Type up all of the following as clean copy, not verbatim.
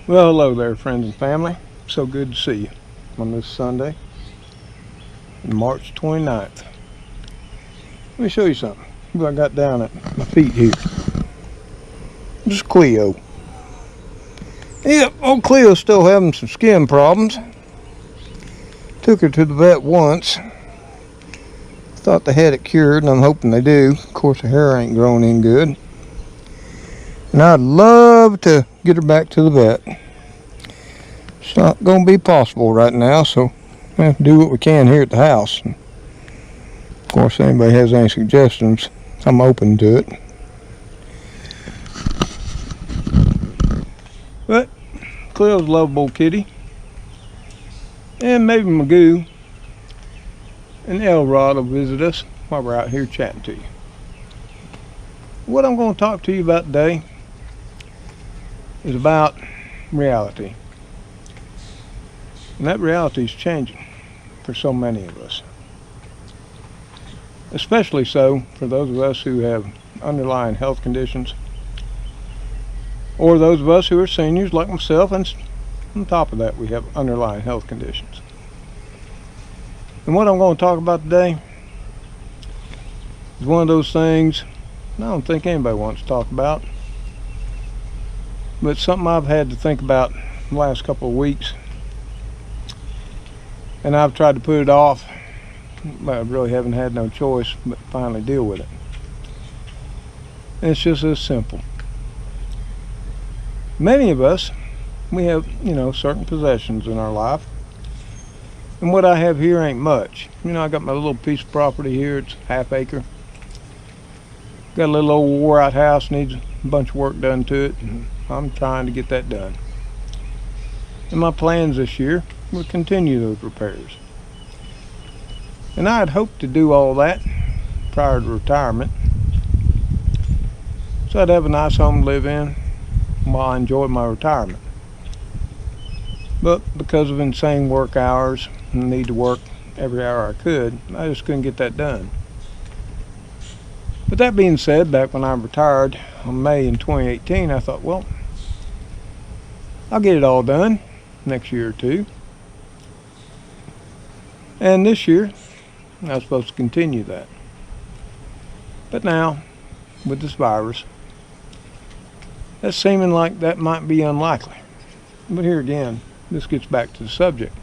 Well, hello there, friends and family. So good to see you on this Sunday, March 29th. Let me show you something. What I got down at my feet here. This is Cleo. Yep, old Cleo's still having some skin problems. Took her to the vet once. Thought they had it cured, and I'm hoping they do. Of course, her hair ain't growing in good. And I'd love to get her back to the vet. It's not going to be possible right now, so we have to do what we can here at the house. Of course, if anybody has any suggestions, I'm open to it. But Cleo's a lovable kitty. And maybe Magoo and Elrod will visit us while we're out here chatting to you. What I'm going to talk to you about today is about reality. And that reality is changing for so many of us. Especially so for those of us who have underlying health conditions, or those of us who are seniors like myself, and on top of that we have underlying health conditions. And what I'm going to talk about today is one of those things I don't think anybody wants to talk about, but something I've had to think about the last couple of weeks, and I've tried to put it off, but I really haven't had no choice but finally deal with it. And it's just as simple. Many of us, we have, certain possessions in our life. And what I have here ain't much. I got my little piece of property here. It's half acre. Got a little old wore out house, needs a bunch of work done to it, and I'm trying to get that done. And my plans this year will continue those repairs. And I had hoped to do all that prior to retirement, so I'd have a nice home to live in while I enjoyed my retirement. But because of insane work hours and the need to work every hour I could, I just couldn't get that done. But that being said, back when I retired in May in 2018, I thought, well, I'll get it all done next year or two. And this year, I was supposed to continue that. But now, with this virus, that's seeming like that might be unlikely. But here again, this gets back to the subject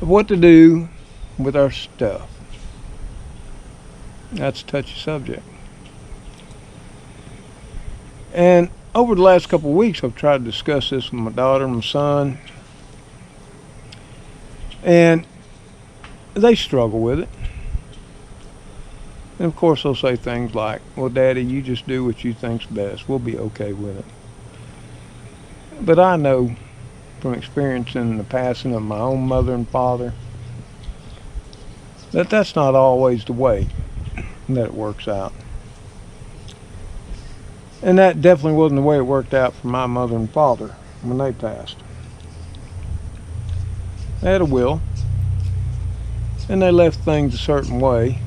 of what to do with our stuff. That's a touchy subject. And over the last couple of weeks, I've tried to discuss this with my daughter and my son, and they struggle with it. And of course they'll say things like, well, Daddy, you just do what you think's best. We'll be okay with it. But I know from experiencing the passing of my own mother and father that that's not always the way that it works out. And that definitely wasn't the way it worked out for my mother and father when they passed. They had a will, and they left things a certain way,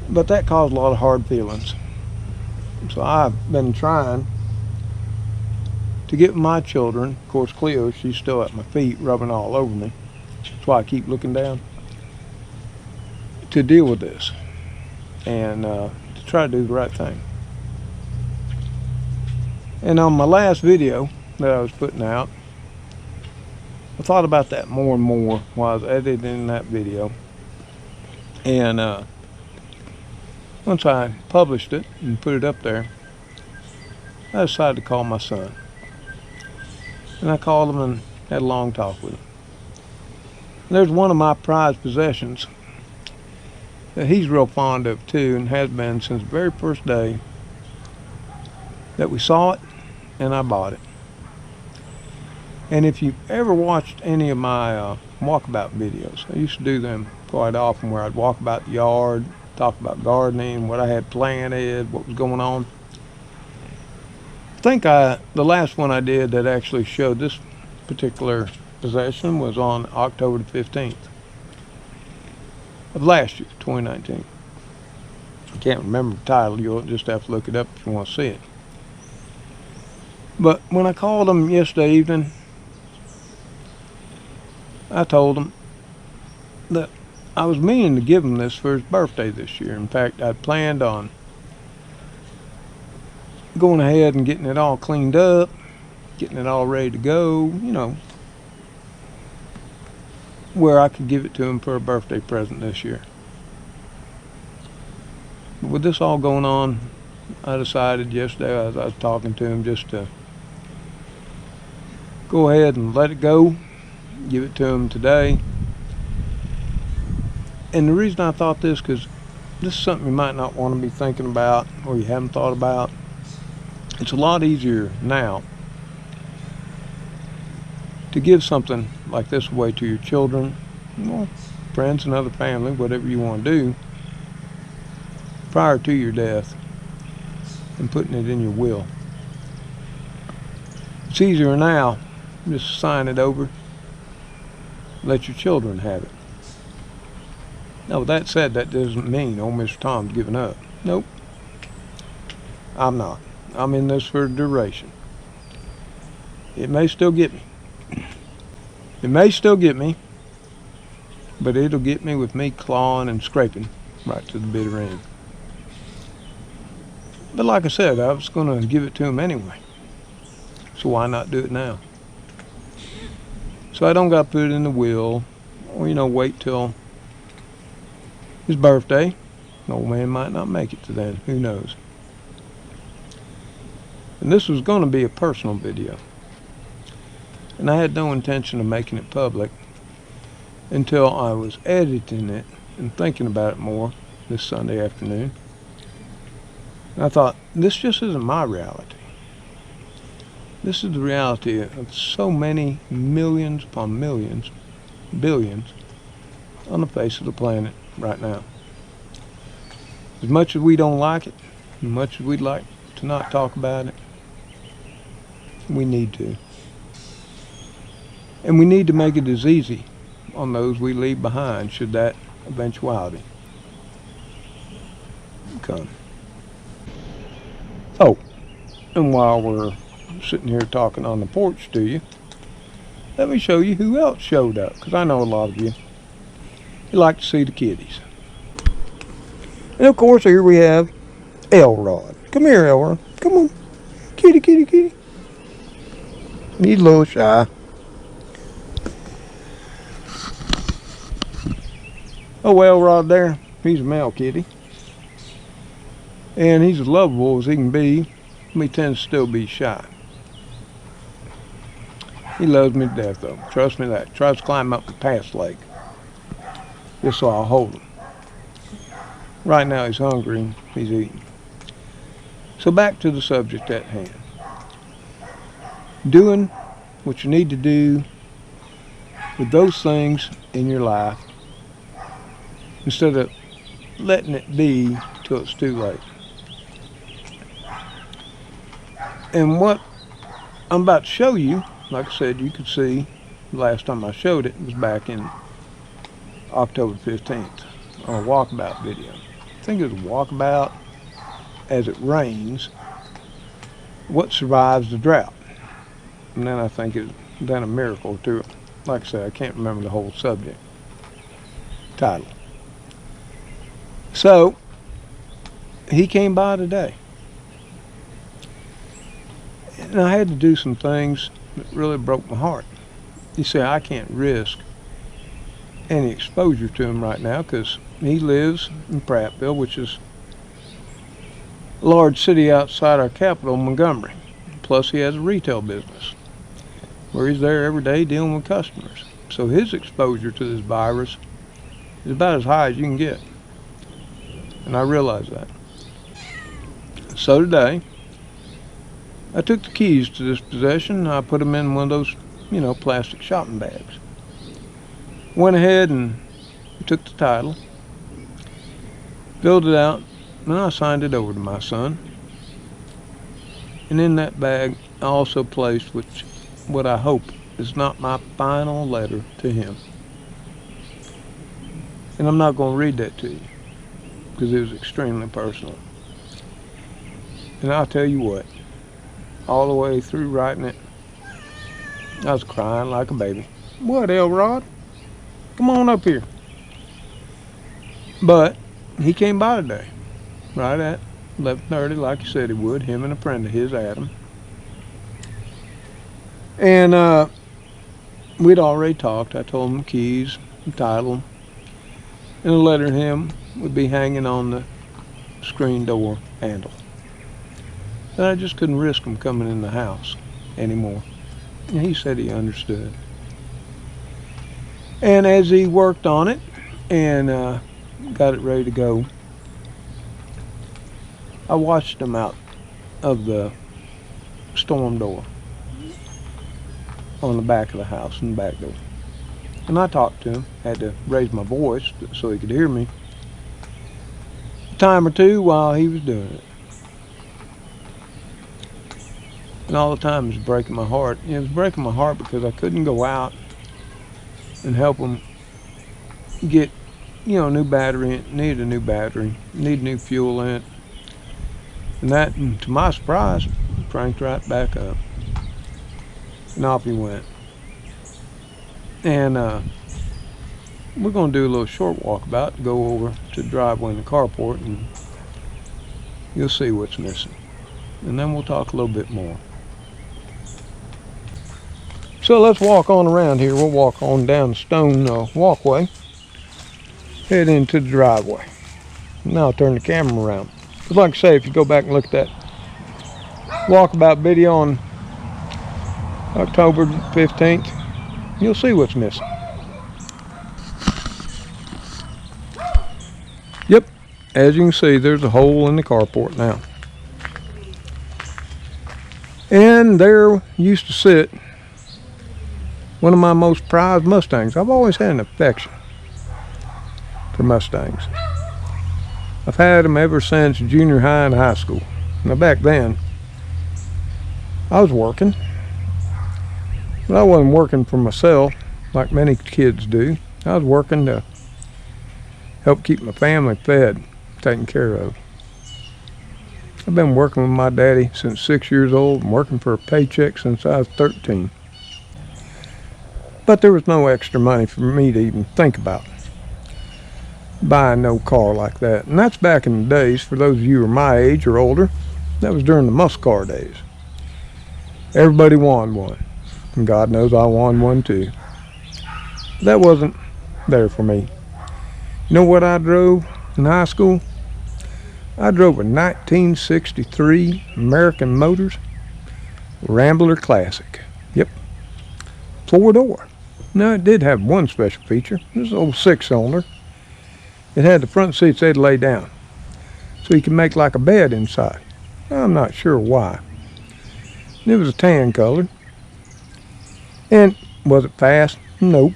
but that caused a lot of hard feelings. So I've been trying to get my children, of course Cleo, she's still at my feet rubbing all over me, that's why I keep looking down, to deal with this and to try to do the right thing. And on my last video that I was putting out, I thought about that more and more while I was editing that video. And once I published it and put it up there, I decided to call my son. And I called him and had a long talk with him. And there's one of my prized possessions that he's real fond of too, and has been since the very first day that we saw it and I bought it. And if you've ever watched any of my walkabout videos, I used to do them quite often, where I'd walk about the yard, talk about gardening, what I had planted, what was going on. I think the last one I did that actually showed this particular possession was on October the 15th of last year, 2019. I can't remember the title. You'll just have to look it up if you want to see it. But when I called him yesterday evening, I told him that I was meaning to give him this for his birthday this year. In fact, I'd planned on going ahead and getting it all cleaned up, getting it all ready to go, where I could give it to him for a birthday present this year. But with this all going on, I decided yesterday as I was talking to him just to go ahead and let it go, give it to him today. And the reason I thought this, because this is something you might not want to be thinking about or you haven't thought about. It's a lot easier now to give something like this away to your children, friends and other family, whatever you want to do, prior to your death and putting it in your will. It's easier now, just sign it over, let your children have it. Now with that said, that doesn't mean old Mr. Tom's giving up. Nope, I'm not. I'm in this for a duration. It may still get me. It may still get me, but it'll get me with me clawing and scraping right to the bitter end. But like I said, I was going to give it to him anyway. So why not do it now? So I don't got to put it in the will or, wait till his birthday. The old man might not make it to then. Who knows? And this was going to be a personal video. And I had no intention of making it public until I was editing it and thinking about it more this Sunday afternoon. And I thought, this just isn't my reality. This is the reality of so many millions upon millions, billions on the face of the planet right now. As much as we don't like it, as much as we'd like to not talk about it, we need to. And we need to make it as easy on those we leave behind should that eventuality come. Oh, and while we're sitting here talking on the porch to you, let me show you who else showed up, because I know a lot of you like to see the kitties. And of course here we have Elrod. Come here, Elrod. Come on. Kitty, kitty, kitty. He's a little shy. Oh, Elrod there, he's a male kitty. And he's as lovable as he can be, but he tends to still be shy. He loves me to death though, trust me that. Tries to climb up the past leg, just so I'll hold him. Right now he's hungry and he's eating. So back to the subject at hand. Doing what you need to do with those things in your life instead of letting it be till it's too late. And what I'm about to show you, like I said, you could see the last time I showed it was back in October 15th on a walkabout video. I think it was a walkabout as it rains, what survives the drought. And then I think it's done a miracle to it. Like I said, I can't remember the whole subject title. So he came by today. And I had to do some things that really broke my heart. You see, I can't risk any exposure to him right now because he lives in Prattville, which is a large city outside our capital, Montgomery. Plus he has a retail business where he's there every day dealing with customers. So his exposure to this virus is about as high as you can get. And I realize that. So today, I took the keys to this possession and I put them in one of those, plastic shopping bags. Went ahead and took the title, filled it out, and I signed it over to my son. And in that bag, I also placed what I hope is not my final letter to him. And I'm not going to read that to you because it was extremely personal. And I'll tell you what, all the way through writing it. I was crying like a baby. What, Elrod? Come on up here. But he came by today, right at 11:30, like he said he would, him and a friend of his, Adam. And we'd already talked. I told him the keys, the title, and a letter to him would be hanging on the screen door handle. And I just couldn't risk him coming in the house anymore. And he said he understood. And as he worked on it and got it ready to go, I watched him out of the storm door on the back of the house, in the back door. And I talked to him, had to raise my voice so he could hear me a time or two while he was doing it. And all the time it was breaking my heart. It was breaking my heart because I couldn't go out and help him get, new battery. It needed a new battery, needed new fuel in it. And that, to my surprise, cranked right back up. And off he went. And we're going to do a little short walkabout, go over to the driveway in the carport, and you'll see what's missing. And then we'll talk a little bit more. So let's walk on around here. We'll walk on down the stone walkway, head into the driveway. Now I'll turn the camera around. But like I say, if you go back and look at that walkabout video on October 15th, you'll see what's missing. Yep, as you can see, there's a hole in the carport now. And there used to sit one of my most prized Mustangs. I've always had an affection for Mustangs. I've had them ever since junior high and high school. Now back then, I was working. But I wasn't working for myself like many kids do. I was working to help keep my family fed, taken care of. I've been working with my daddy since 6 years old and working for a paycheck since I was 13. But there was no extra money for me to even think about buying no car like that. And that's back in the days, for those of you who are my age or older, that was during the muscle car days. Everybody wanted one. And God knows I wanted one too. That wasn't there for me. You know what I drove in high school? I drove a 1963 American Motors Rambler Classic. Yep. 4-door. Now it did have one special feature. It was an old 6-cylinder. It had the front seats they'd lay down, so you could make like a bed inside. I'm not sure why. It was a tan color. And was it fast? Nope.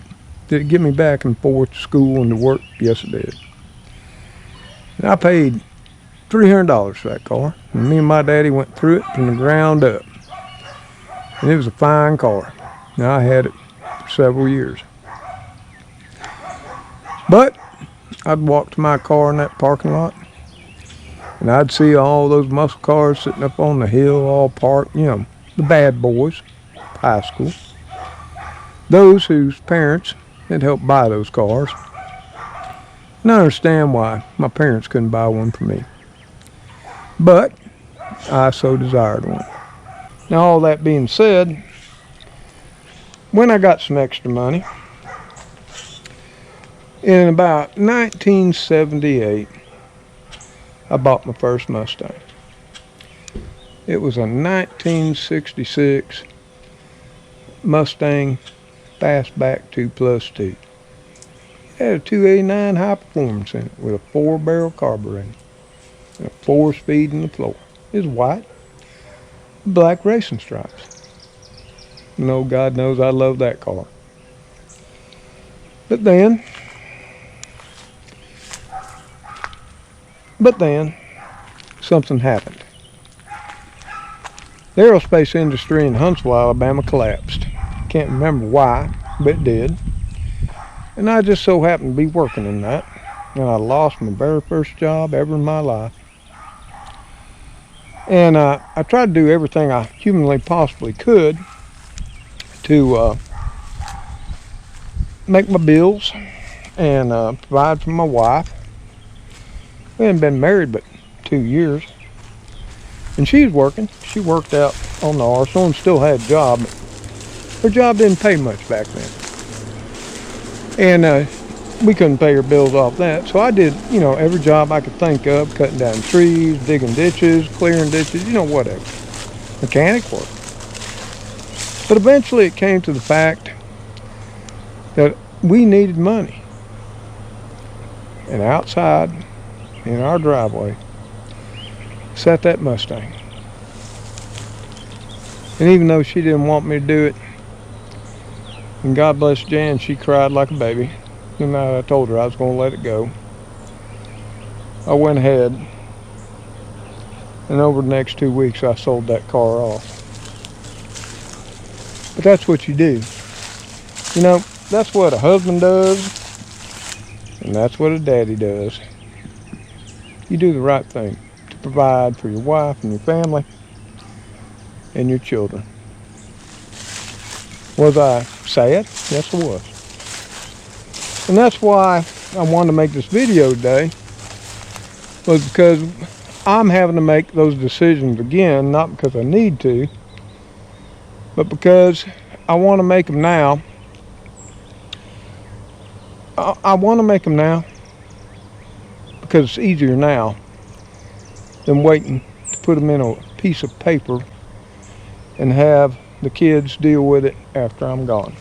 Did it get me back and forth to school and to work? Yes, it did. And I paid $300 for that car. And me and my daddy went through it from the ground up. And it was a fine car. Now I had it for several years. But I'd walk to my car in that parking lot, and I'd see all those muscle cars sitting up on the hill, all parked, the bad boys, high school. Those whose parents had helped buy those cars. And I understand why my parents couldn't buy one for me. But I so desired one. Now all that being said, when I got some extra money, in about 1978, I bought my first Mustang. It was a 1966 Mustang Fastback 2+2. It had a 289 high performance in it with a 4-barrel carburetor and a 4-speed in the floor. It was white, black racing stripes. God knows I love that car. But then something happened. The aerospace industry in Huntsville, Alabama collapsed. Can't remember why, but it did. And I just so happened to be working in that. And I lost my very first job ever in my life. And I tried to do everything I humanly possibly could to make my bills and provide for my wife. We hadn't been married but 2 years. And she's working. She worked out on the arsenal and still had a job. But her job didn't pay much back then. And we couldn't pay her bills off that. So I did, every job I could think of, cutting down trees, digging ditches, clearing ditches, whatever. Mechanic work. But eventually it came to the fact that we needed money. And outside, in our driveway, sat that Mustang. And even though she didn't want me to do it, and God bless Jan, she cried like a baby. The night I told her I was going to let it go, I went ahead, and over the next 2 weeks I sold that car off. But that's what you do. That's what a husband does, and that's what a daddy does. You do the right thing to provide for your wife and your family and your children. Was I sad? Yes, I was. And that's why I wanted to make this video today, was because I'm having to make those decisions again, not because I need to, but because I want to make them now. I want to make them now because it's easier now than waiting to put them in a piece of paper and have the kids deal with it after I'm gone.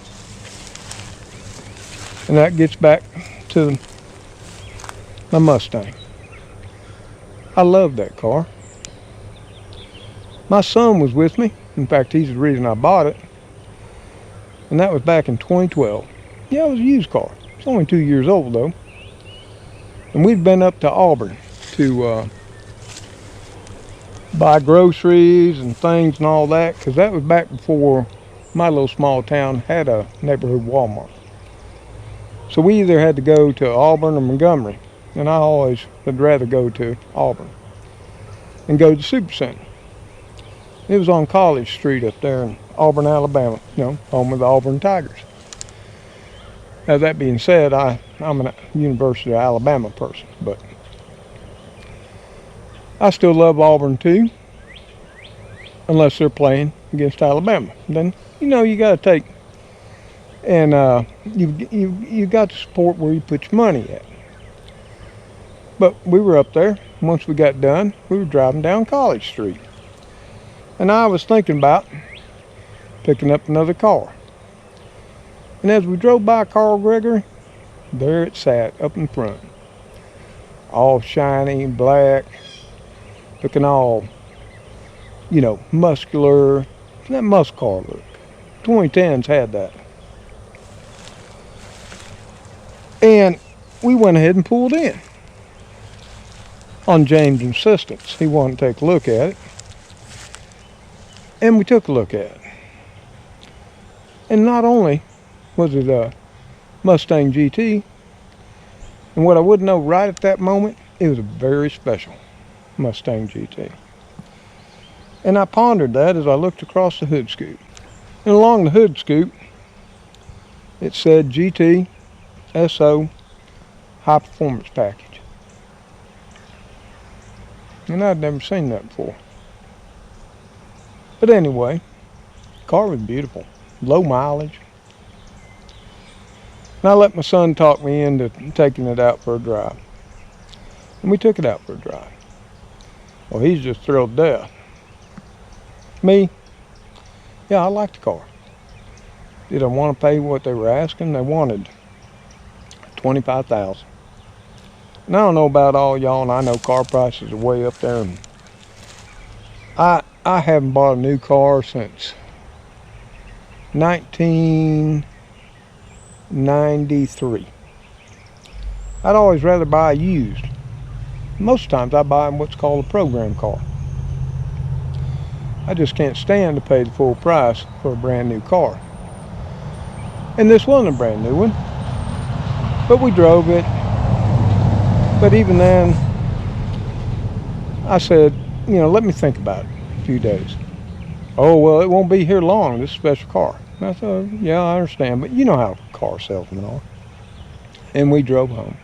And that gets back to my Mustang. I love that car. My son was with me. In fact, he's the reason I bought it. And that was back in 2012. Yeah, it was a used car. It's only 2 years old though. And we'd been up to Auburn to buy groceries and things and all that, because that was back before my little small town had a neighborhood Walmart. So we either had to go to Auburn or Montgomery, and I always would rather go to Auburn and go to the Supercenter. It was on College Street up there in Auburn, Alabama, home of the Auburn Tigers. Now that being said, I'm a University of Alabama person, but I still love Auburn too, unless they're playing against Alabama. Then, you got to take, and you got to support where you put your money at. But we were up there. Once we got done, we were driving down College Street. And I was thinking about picking up another car. And as we drove by Carl Gregory, there it sat up in front. All shiny, black, looking all, muscular. That muscle car look. 2010s had that. And we went ahead and pulled in. On James' insistence. He wanted to take a look at it. And we took a look at it. And not only was it a Mustang GT, and what I wouldn't know right at that moment, it was a very special Mustang GT. And I pondered that as I looked across the hood scoop. And along the hood scoop, it said GT SO High Performance Package. And I'd never seen that before. But anyway, the car was beautiful, low mileage. And I let my son talk me into taking it out for a drive. And we took it out for a drive. Well, he's just thrilled to death. Me, yeah, I liked the car. Did I want to pay what they were asking? They wanted $25,000. And I don't know about all y'all, and I know car prices are way up there. And I haven't bought a new car since 1993. I'd always rather buy used. Most times I buy what's called a program car. I just can't stand to pay the full price for a brand new car. And this wasn't a brand new one, but we drove it. But even then, I said, let me think about it a few days. Oh, well, it won't be here long, this special car. And I thought, yeah, I understand, but you know how car salesmen are. And we drove home.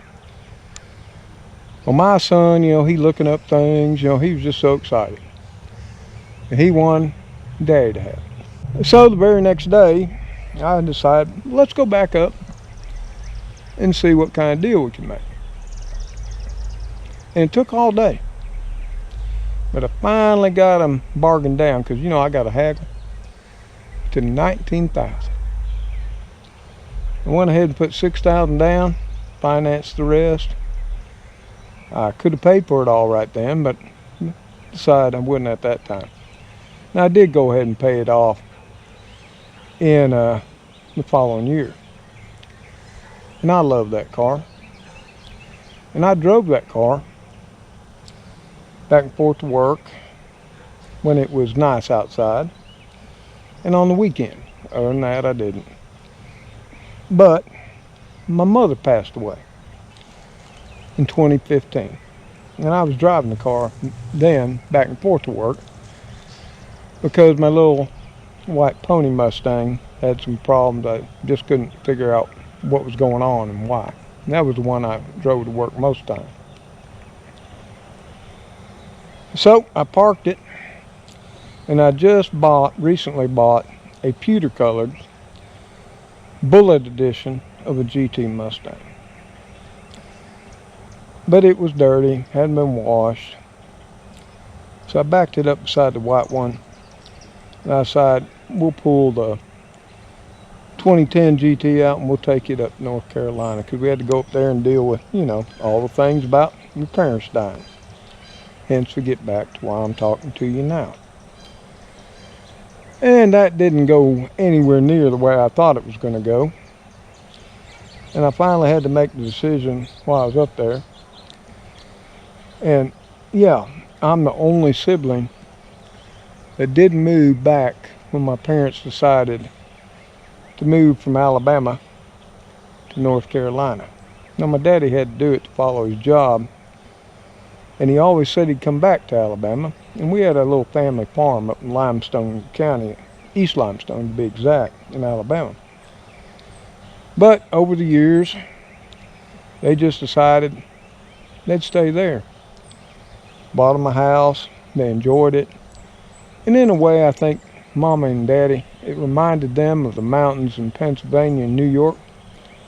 Well, my son, he looking up things, he was just so excited. And he wanted Daddy to have it. So the very next day, I decided, let's go back up and see what kind of deal we can make. And it took all day. But I finally got him bargained down, because I got a haggle, to 19,000. I went ahead and put 6,000 down, financed the rest. I could have paid for it all right then, but decided I wouldn't at that time. Now I did go ahead and pay it off in the following year. And I love that car. And I drove that car back and forth to work when it was nice outside, and on the weekend. Other than that, I didn't. But my mother passed away in 2015, and I was driving the car then back and forth to work because my little white pony Mustang had some problems. I just couldn't figure out what was going on and why. And that was the one I drove to work most of the time. So I parked it, and I just recently bought a pewter colored bullet edition of a GT Mustang. But it was dirty, hadn't been washed. So I backed it up beside the white one, and I decided we'll pull the 2010 GT out and we'll take it up to North Carolina, because we had to go up there and deal with, all the things about your parents dying. Hence we get back to why I'm talking to you now. And that didn't go anywhere near the way I thought it was going to go. And I finally had to make the decision while I was up there. And yeah, I'm the only sibling that didn't move back when my parents decided to move from Alabama to North Carolina. Now my daddy had to do it to follow his job, and he always said he'd come back to Alabama. And we had a little family farm up in Limestone County, East Limestone to be exact, in Alabama. But over the years, they just decided they'd stay there. Bought them a house, they enjoyed it. And in a way, I think Mama and Daddy, it reminded them of the mountains in Pennsylvania and New York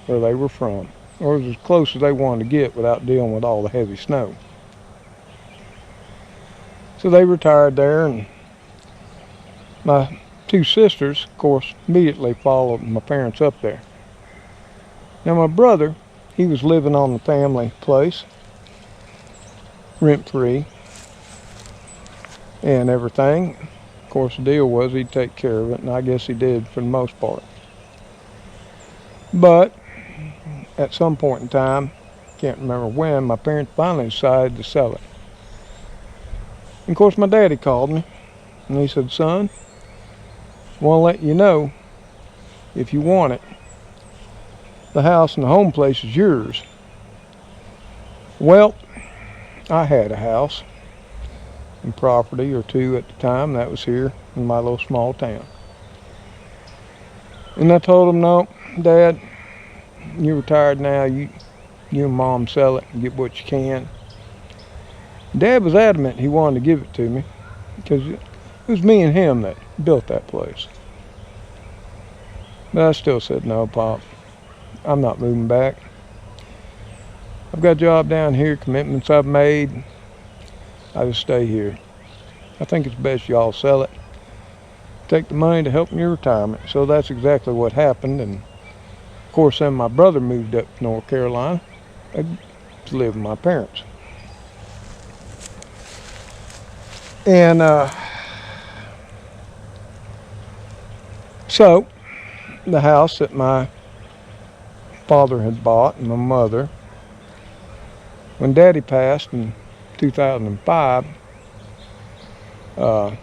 where they were from. Or it was as close as they wanted to get without dealing with all the heavy snow. So they retired there, and my two sisters, of course, immediately followed my parents up there. Now my brother, he was living on the family place, rent-free and everything. Of course, the deal was he'd take care of it, and I guess he did for the most part. But at some point in time, can't remember when, my parents finally decided to sell it. And of course, my daddy called me, and he said, son, I want to let you know, if you want it, the house and the home place is yours. Well, I had a house and property or two at the time that was here in my little small town. And I told him, no, Dad, you're retired now. You and Mom sell it and get what you can. Dad was adamant he wanted to give it to me because it was me and him that built that place. But I still said, no, Pop, I'm not moving back. I've got a job down here, commitments I've made. I just stay here. I think it's best y'all sell it. Take the money to help in your retirement. So that's exactly what happened. And of course, then my brother moved up to North Carolina to live with my parents. And so the house that my father had bought and my mother, when Daddy passed in 2005, I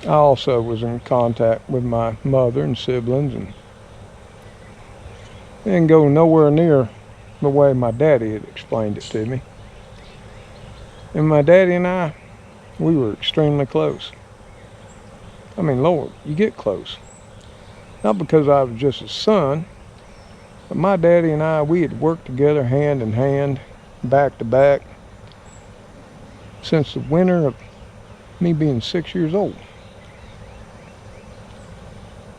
also was in contact with my mother and siblings, and it didn't go nowhere near the way my daddy had explained it to me. And my daddy and I, we were extremely close. I mean, Lord, you get close. Not because I was just a son, but my daddy and I, we had worked together hand in hand, back to back, since the winter of me being 6 years old.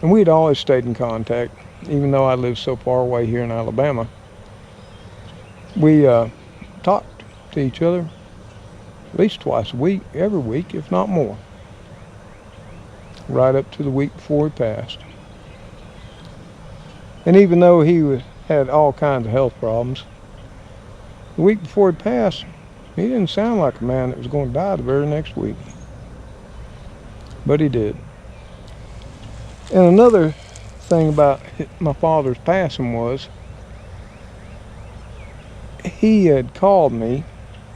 And we'd always stayed in contact, even though I lived so far away here in Alabama. We talked to each other at least twice a week, every week, if not more, right up to the week before he passed. And even though he had all kinds of health problems, the week before he passed, he didn't sound like a man that was going to die the very next week. But he did. And another thing about my father's passing was, he had called me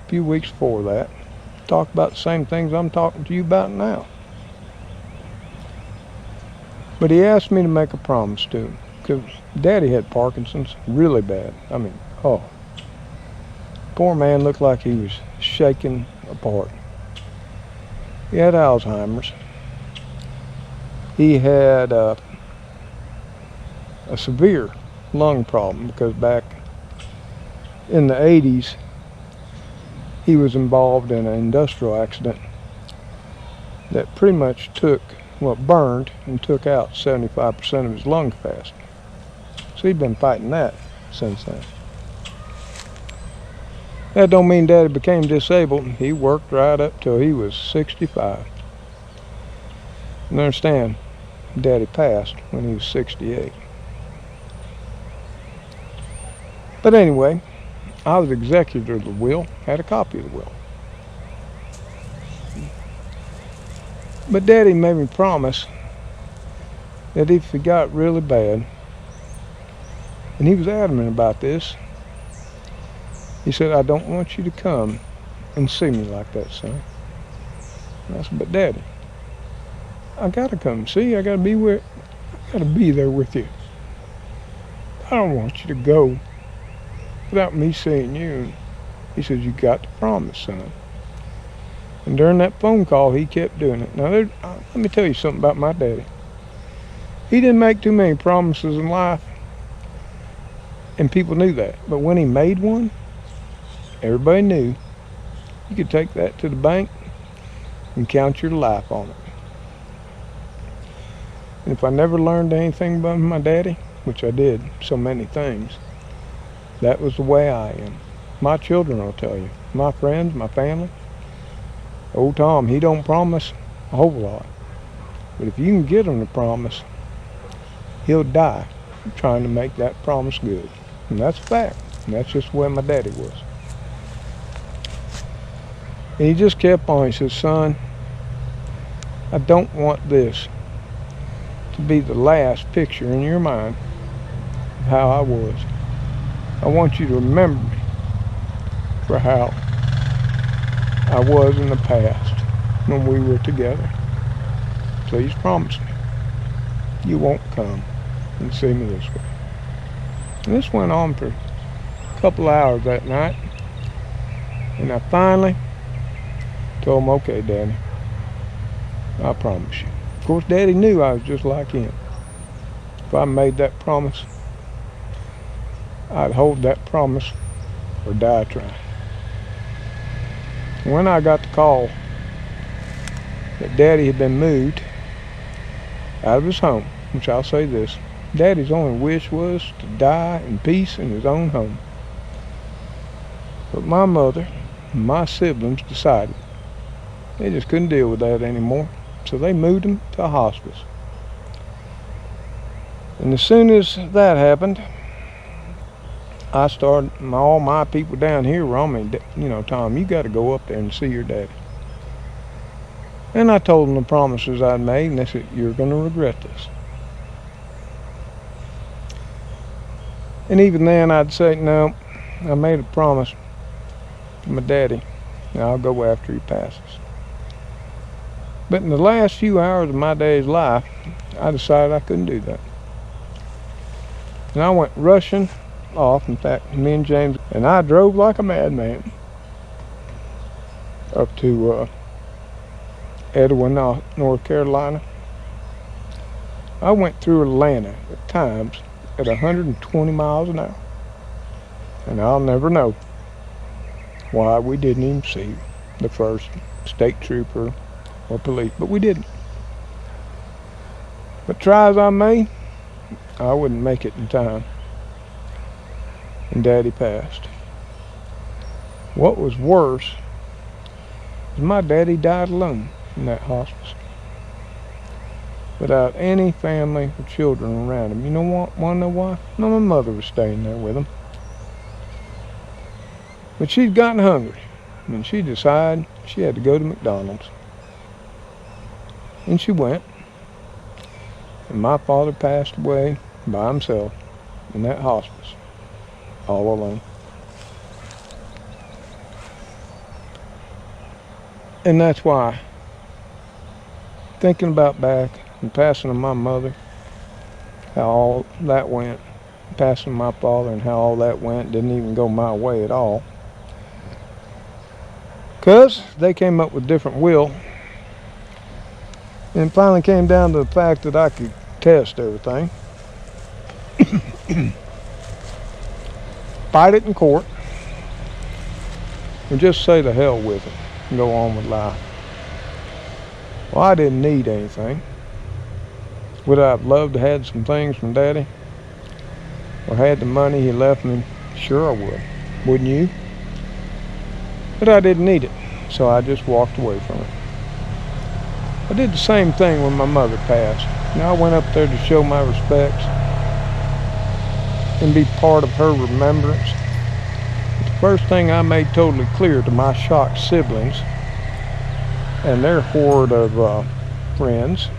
a few weeks before that, talked about the same things I'm talking to you about now. But he asked me to make a promise to him, because Daddy had Parkinson's really bad. I mean, oh, poor man looked like he was shaking apart. He had Alzheimer's. He had a severe lung problem, because back in the 80s, he was involved in an industrial accident that pretty much burned and took out 75% of his lung capacity. So he'd been fighting that since then. That don't mean Daddy became disabled. He worked right up till he was 65. And understand, Daddy passed when he was 68. But anyway, I was executor of the will, had a copy of the will. But Daddy made me promise that if it got really bad, and he was adamant about this, he said, I don't want you to come and see me like that, son. And I said, but Daddy, I gotta come and see you. I gotta be there with you. I don't want you to go without me seeing you. He says, you got to promise, son. And during that phone call, he kept doing it. Now, let me tell you something about my daddy. He didn't make too many promises in life, and people knew that. But when he made one, everybody knew. You could take that to the bank and count your life on it. And if I never learned anything about my daddy, which I did, so many things, that was the way I am. My children will tell you. My friends, my family. Old Tom, he don't promise a whole lot. But if you can get him to promise, he'll die trying to make that promise good. And that's a fact. And that's just the way my daddy was. And he just kept on. He said, son, I don't want this to be the last picture in your mind of how I was. I want you to remember me for how I was in the past when we were together. Please promise me you won't come and see me this way. And this went on for a couple hours that night. And I finally told him, okay, Daddy, I promise you. Of course, Daddy knew I was just like him. If I made that promise, I'd hold that promise or die trying. When I got the call that Daddy had been moved out of his home, which I'll say this, Daddy's only wish was to die in peace in his own home. But my mother and my siblings decided they just couldn't deal with that anymore, so they moved him to a hospice. And as soon as that happened, I started, all my people down here were on me, Tom, you got to go up there and see your daddy. And I told them the promises I'd made, and they said, you're going to regret this. And even then I'd say, no, I made a promise to my daddy, and I'll go after he passes. But in the last few hours of my daddy's life, I decided I couldn't do that. And I went rushing off. In fact, me and James, and I drove like a madman. up to Edwin, North Carolina. I went through Atlanta at times at 120 miles an hour. And I'll never know why we didn't even see the first state trooper or police, but we didn't. But try as I may, I wouldn't make it in time. And Daddy passed. What was worse is my daddy died alone in that hospice, without any family or children around him. You know what? Want to know why? No, my mother was staying there with him. But she'd gotten hungry, and she decided she had to go to McDonald's. And she went, and my father passed away by himself in that hospice, all alone. And that's why, thinking about back and passing of my mother, how all that went, passing of my father and how all that went, didn't even go my way at all. Because they came up with different will, and it finally came down to the fact that I could test everything. Fight it in court, and just say the hell with it and go on with life. Well, I didn't need anything. Would I have loved to have had some things from Daddy? Or had the money he left me? Sure I would. Wouldn't you? But I didn't need it, so I just walked away from it. I did the same thing when my mother passed. Now I went up there to show my respects and be part of her remembrance. But the first thing I made totally clear to my shocked siblings and their horde of friends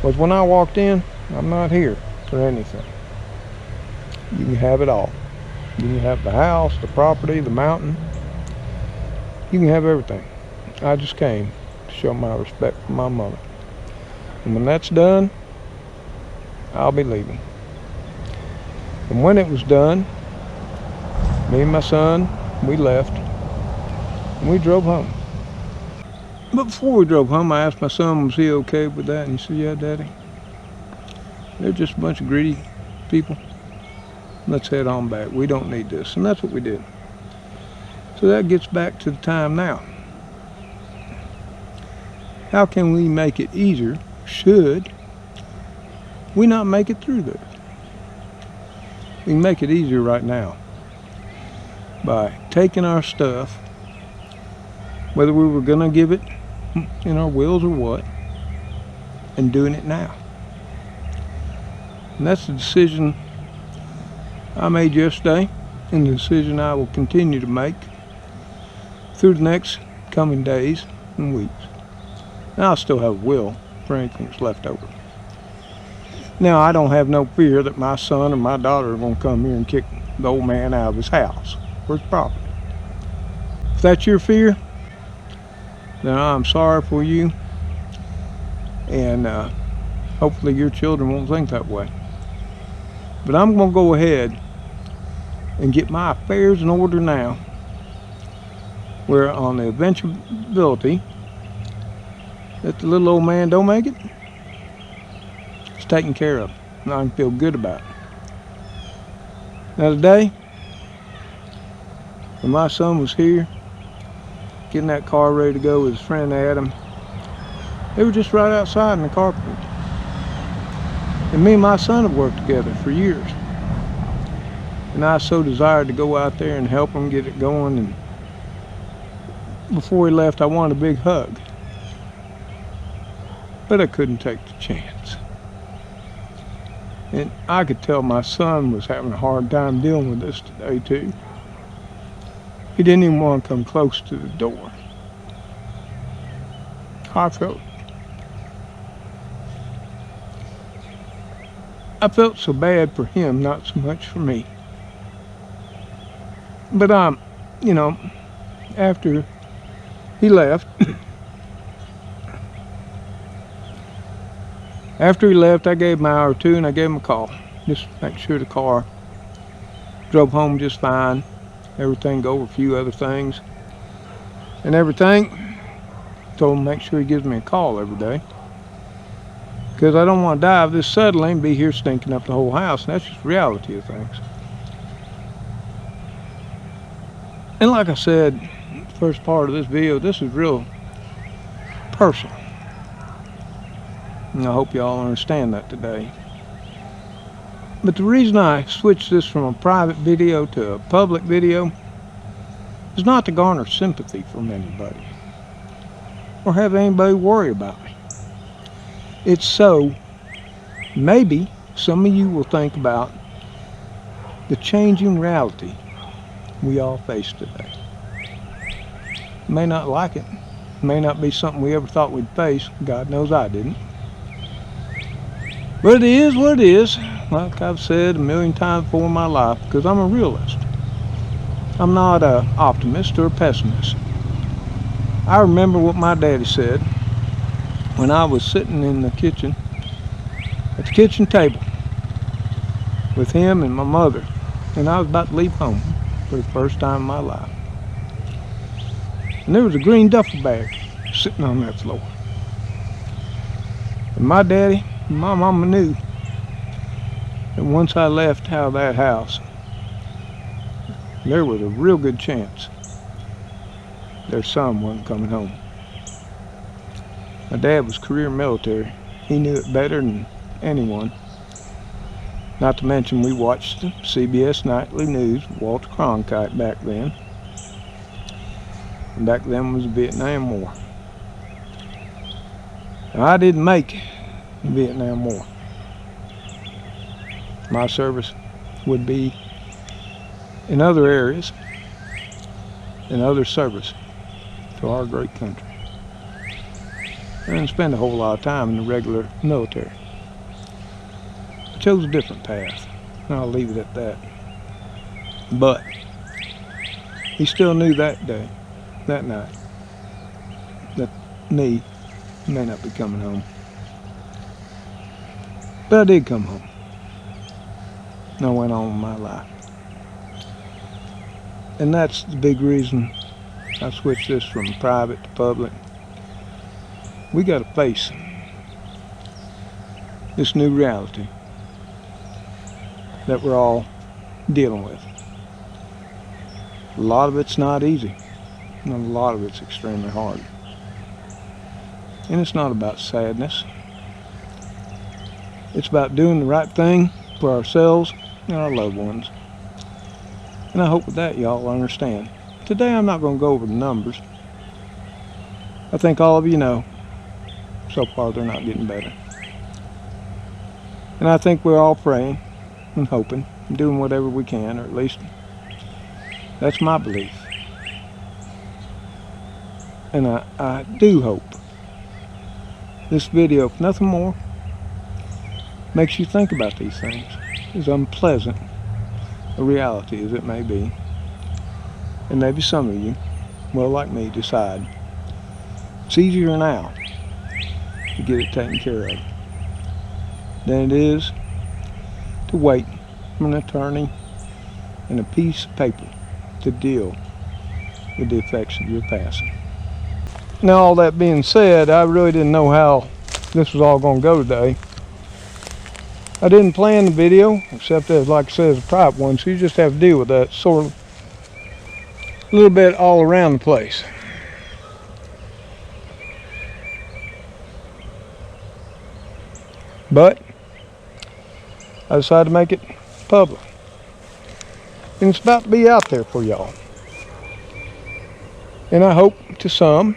was when I walked in, I'm not here for anything. You can have it all. You can have the house, the property, the mountain. You can have everything. I just came to show my respect for my mother. And when that's done, I'll be leaving. And when it was done, me and my son, we left. And we drove home. But before we drove home, I asked my son, was he okay with that? And he said, yeah, Daddy. They're just a bunch of greedy people. Let's head on back. We don't need this. And that's what we did. So that gets back to the time now. How can we make it easier? Should we not make it through this? We can make it easier right now by taking our stuff, whether we were going to give it in our wills or what, and doing it now. And that's the decision I made yesterday, and the decision I will continue to make through the next coming days and weeks. Now I still have a will for anything that's left over. Now I don't have no fear that my son or my daughter are going to come here and kick the old man out of his house or his property. If that's your fear, then I'm sorry for you, and hopefully your children won't think that way. But I'm going to go ahead and get my affairs in order now, where on the eventuality that the little old man don't make it, it's taken care of, and I can feel good about it. Now today, when my son was here, getting that car ready to go with his friend Adam, they were just right outside in the carport. And me and my son have worked together for years. And I so desired to go out there and help him get it going. And before he left, I wanted a big hug. But I couldn't take the chance. And I could tell my son was having a hard time dealing with this today too. He didn't even want to come close to the door. I felt so bad for him, not so much for me. But after he left, I gave him an hour or two, and I gave him a call. Just make sure the car drove home just fine. Everything go over a few other things. and everything. Told him make sure he gives me a call every day, because I don't want to die of this suddenly and be here stinking up the whole house, and that's just the reality of things. And like I said, the first part of this video, this is real personal, and I hope y'all understand that today. But the reason I switched this from a private video to a public video is not to garner sympathy from anybody or have anybody worry about me. It's so maybe some of you will think about the changing reality we all face today. May not like it, may not be something we ever thought we'd face. God knows I didn't. But it is what it is, like I've said a million times before in my life, because I'm a realist. I'm not an optimist or a pessimist. I remember what my daddy said when I was sitting in the kitchen, at the kitchen table, with him and my mother, and I was about to leave home for the first time in my life. And there was a green duffel bag sitting on that floor. And my daddy and my mama knew that once I left out of that house, there was a real good chance their son wasn't coming home. My dad was career military. He knew it better than anyone. Not to mention we watched the CBS Nightly News, Walter Cronkite back then. And back then was the Vietnam War. Now, I didn't make the Vietnam War. My service would be in other areas, in other service to our great country. I didn't spend a whole lot of time in the regular military. I chose a different path, and I'll leave it at that. But he still knew that day, that night, that me may not be coming home. But I did come home, and I went on with my life. And that's the big reason I switched this from private to public. We got to face this new reality that we're all dealing with. A lot of it's not easy, and a lot of it's extremely hard. And it's not about sadness. It's about doing the right thing for ourselves and our loved ones. And I hope with that y'all understand. Today I'm not going to go over the numbers. I think all of you know, so far they're not getting better. And I think we're all praying and hoping and doing whatever we can, or at least that's my belief. And I do hope this video, if nothing more, makes you think about these things, as unpleasant a reality as it may be. And maybe some of you, well, like me, decide it's easier now to get it taken care of than it is to wait for an attorney and a piece of paper to deal with the effects of your passing. Now, all that being said, I really didn't know how this was all going to go today. I didn't plan the video, except as, like I said, it's a private one, so you just have to deal with that sort of a little bit all around the place. But I decided to make it public. And it's about to be out there for y'all. And I hope to some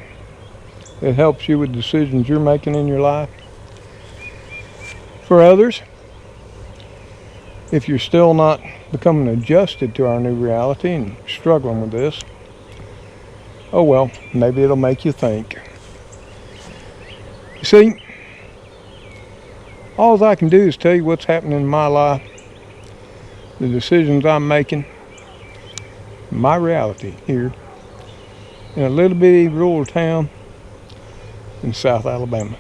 it helps you with decisions you're making in your life. For others, if you're still not becoming adjusted to our new reality and struggling with this, oh well, maybe it'll make you think. You see, all I can do is tell you what's happening in my life, the decisions I'm making, my reality here in a little bitty rural town in South Alabama.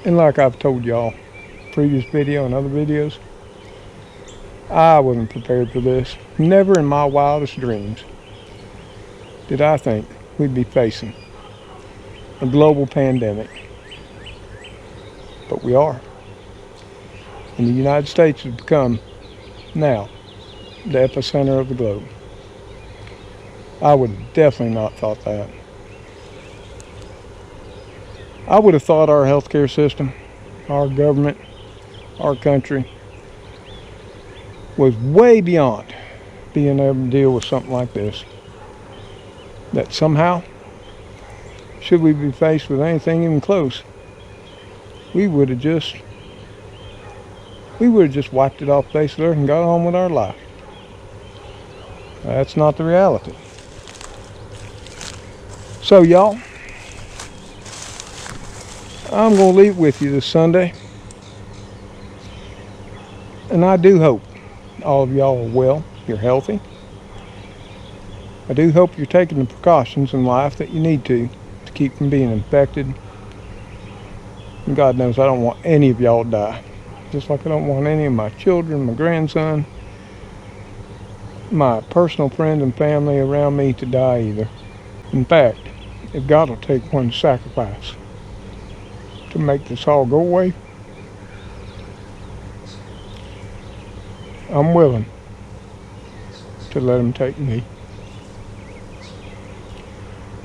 And like I've told y'all, previous video and other videos, I wasn't prepared for this. Never in my wildest dreams did I think we'd be facing a global pandemic. But we are. And the United States has become now the epicenter of the globe. I would have definitely not thought that. I would have thought our healthcare system, our government, our country was way beyond being able to deal with something like this. That somehow, should we be faced with anything even close, we would have just wiped it off the face of the earth and got on with our life. That's not the reality. So y'all, I'm going to leave it with you this Sunday. And I do hope all of y'all are well, you're healthy. I do hope you're taking the precautions in life that you need to keep from being infected. And God knows I don't want any of y'all to die. Just like I don't want any of my children, my grandson, my personal friends and family around me to die either. In fact, if God will take one sacrifice to make this all go away, I'm willing to let him take me.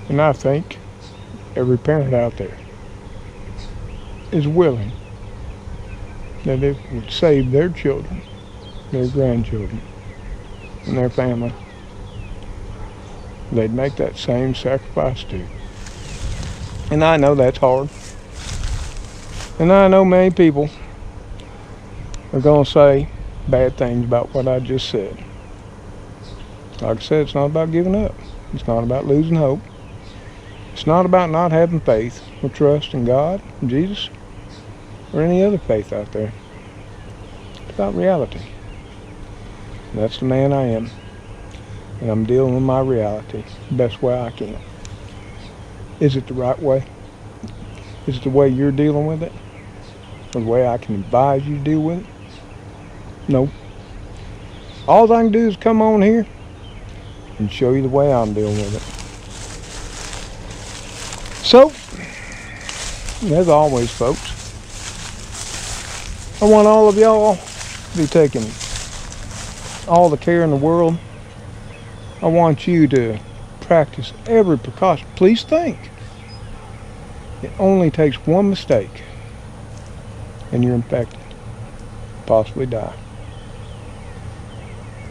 And I think every parent out there is willing that it would save their children, their grandchildren, and their family, they'd make that same sacrifice too. And I know that's hard. And I know many people are going to say bad things about what I just said. Like I said, it's not about giving up. It's not about losing hope. It's not about not having faith or trust in God, Jesus, or any other faith out there. It's about reality. And that's the man I am. And I'm dealing with my reality the best way I can. Is it the right way? Is it the way you're dealing with it? Or the way I can advise you to deal with it? No. All I can do is come on here and show you the way I'm dealing with it. So, as always, folks, I want all of y'all to be taking all the care in the world. I want you to practice every precaution. Please think. It only takes one mistake and you're infected, possibly die.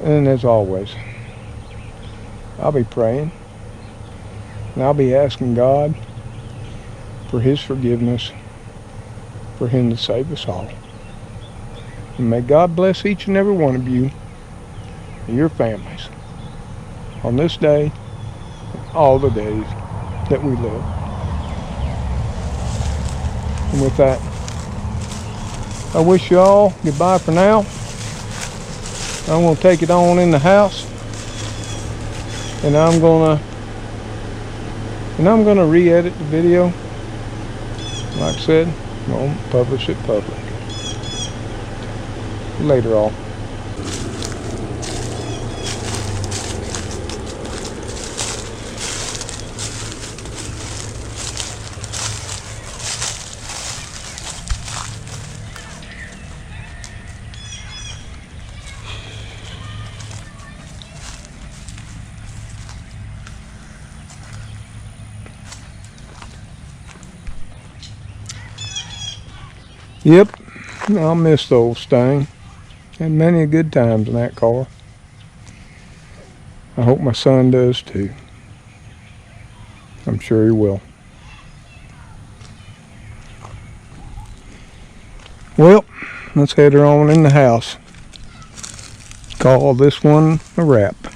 And as always, I'll be praying and I'll be asking God for his forgiveness, for him to save us all. And may God bless each and every one of you and your families on this day and all the days that we live. And with that, I wish you all goodbye for now. I'm going to take it on in the house, and I'm going to re-edit the video. Like I said, I'm going to publish it public. Later all. Yep, I miss the old Mustang. Had many good times in that car. I hope my son does too. I'm sure he will. Well, let's head her on in the house. Call this one a wrap.